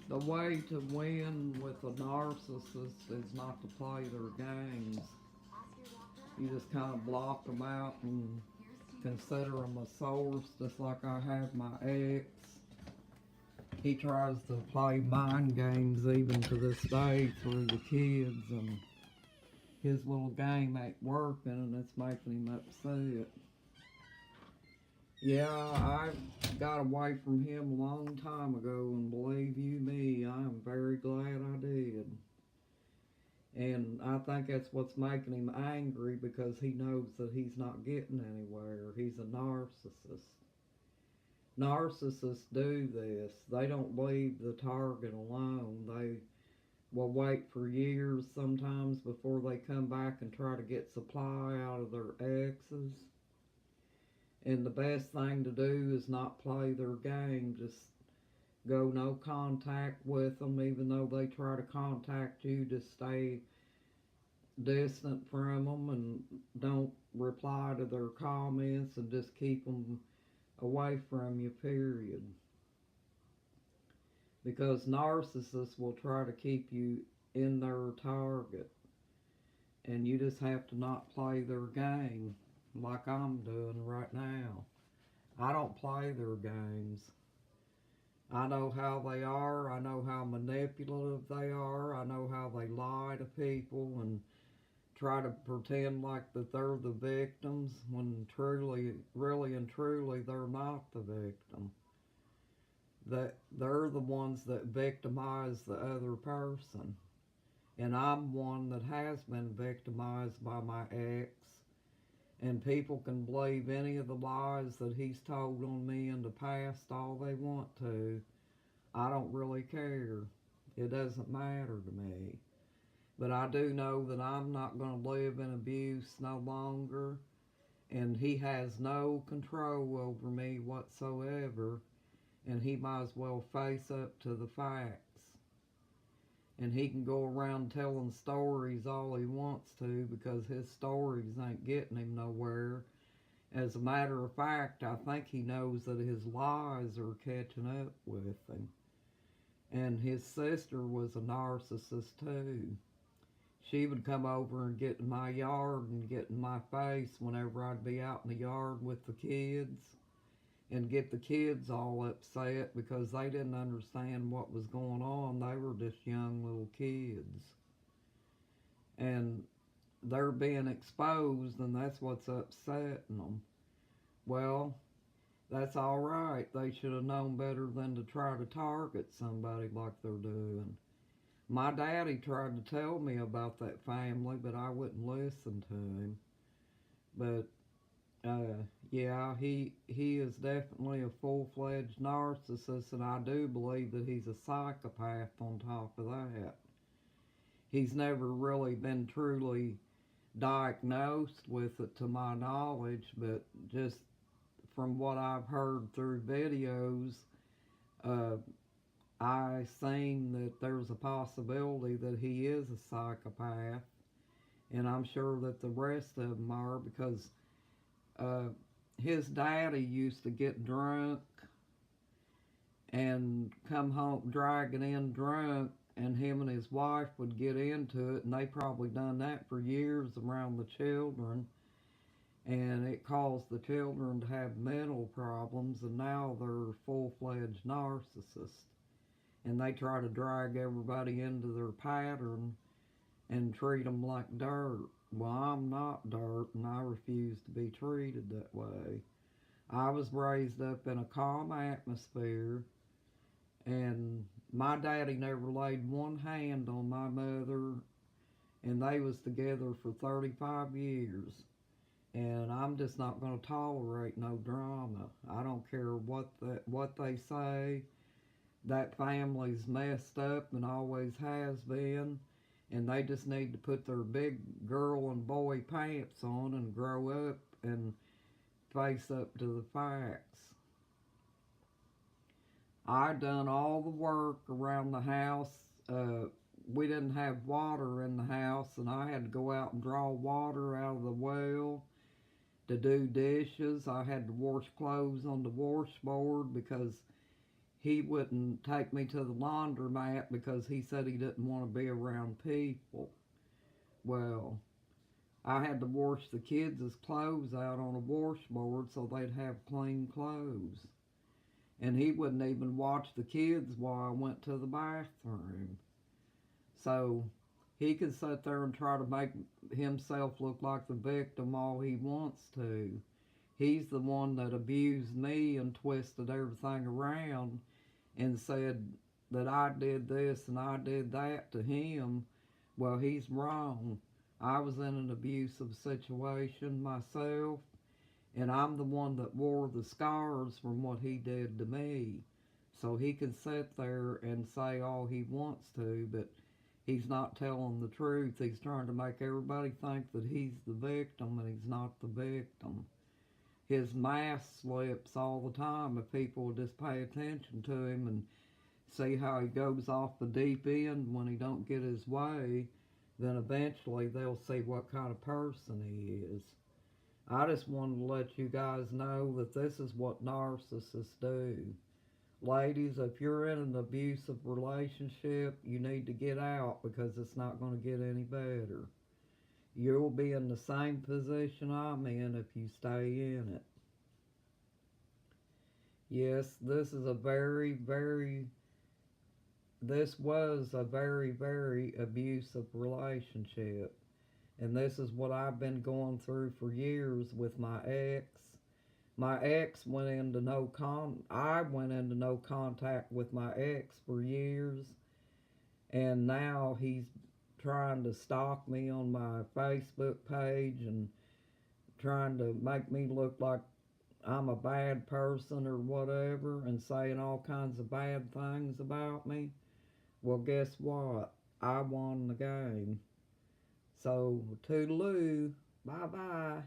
The way to win with a narcissist is not to play their games. You just kind of block them out and consider them a source, just like I have my ex. He tries to play mind games even to this day through the kids, and his little game ain't working, and it's making him upset. Yeah, I got away from him a long time ago, and believe you me, I am very glad I did. And I think that's what's making him angry because he knows that he's not getting anywhere. He's a narcissist. Narcissists do this. They don't leave the target alone. They will wait for years sometimes before they come back and try to get supply out of their exes. And the best thing to do is not play their game. Just go no contact with them, even though they try to contact you. Just stay distant from them and don't reply to their comments and just keep them away from you, period. Because narcissists will try to keep you in their target, and you just have to not play their game like I'm doing right now. I don't play their games. I know how they are. I know how manipulative they are. I know how they lie to people and try to pretend like that they're the victims when truly, really and truly, they're not the victim. That they're the ones that victimize the other person. And I'm one that has been victimized by my ex. And people can believe any of the lies that he's told on me in the past all they want to. I don't really care. It doesn't matter to me. But I do know that I'm not going to live in abuse no longer. And he has no control over me whatsoever. And he might as well face up to the facts. And he can go around telling stories all he wants to because his stories ain't getting him nowhere. As a matter of fact, I think he knows that his lies are catching up with him. And his sister was a narcissist too. She would come over and get in my yard and get in my face whenever I'd be out in the yard with the kids, and get the kids all upset because they didn't understand what was going on. They were just young little kids. And they're being exposed, and that's what's upsetting them. Well, that's all right. They should have known better than to try to target somebody like they're doing. My daddy tried to tell me about that family, but I wouldn't listen to him. But yeah, he is definitely a full-fledged narcissist, and I do believe that he's a psychopath on top of that. He's never really been truly diagnosed with it to my knowledge, but just from what I've heard through videos, uh, I seen that there's a possibility that he is a psychopath, and I'm sure that the rest of them are because uh, his daddy used to get drunk and come home dragging in drunk, and him and his wife would get into it, and they probably done that for years around the children, and it caused the children to have mental problems, and now they're full-fledged narcissists, and they try to drag everybody into their pattern and treat them like dirt. Well, I'm not dirt, and I refuse to be treated that way. I was raised up in a calm atmosphere, and my daddy never laid one hand on my mother, and they was together for 35 years. And I'm just not going to tolerate no drama. I don't care what they say. That family's messed up and always has been, and they just need to put their big girl and boy pants on and grow up and face up to the facts. I done all the work around the house. We didn't have water in the house, and I had to go out and draw water out of the well to do dishes. I had to wash clothes on the washboard because he wouldn't take me to the laundromat because he said he didn't want to be around people. Well, I had to wash the kids' clothes out on a washboard so they'd have clean clothes. And he wouldn't even watch the kids while I went to the bathroom. So he can sit there and try to make himself look like the victim all he wants to. He's the one that abused me and twisted everything around and said that I did this and I did that to him. Well, he's wrong. I was in an abusive situation myself, and I'm the one that wore the scars from what he did to me. So he can sit there and say all he wants to, but he's not telling the truth. He's trying to make everybody think that he's the victim, and he's not the victim. His mask slips all the time if people will just pay attention to him and see how he goes off the deep end when he don't get his way. Then eventually they'll see what kind of person he is. I just wanted to let you guys know that this is what narcissists do. Ladies, if you're in an abusive relationship, you need to get out because it's not going to get any better. You'll be in the same position I'm in if you stay in it. Yes, this was a very, very abusive relationship. And this is what I've been going through for years with my ex. My ex went into I went into no contact with my ex for years. And now he's trying to stalk me on my Facebook page and trying to make me look like I'm a bad person or whatever and saying all kinds of bad things about me. Well, guess what? I won the game. So, toodaloo. Bye-bye.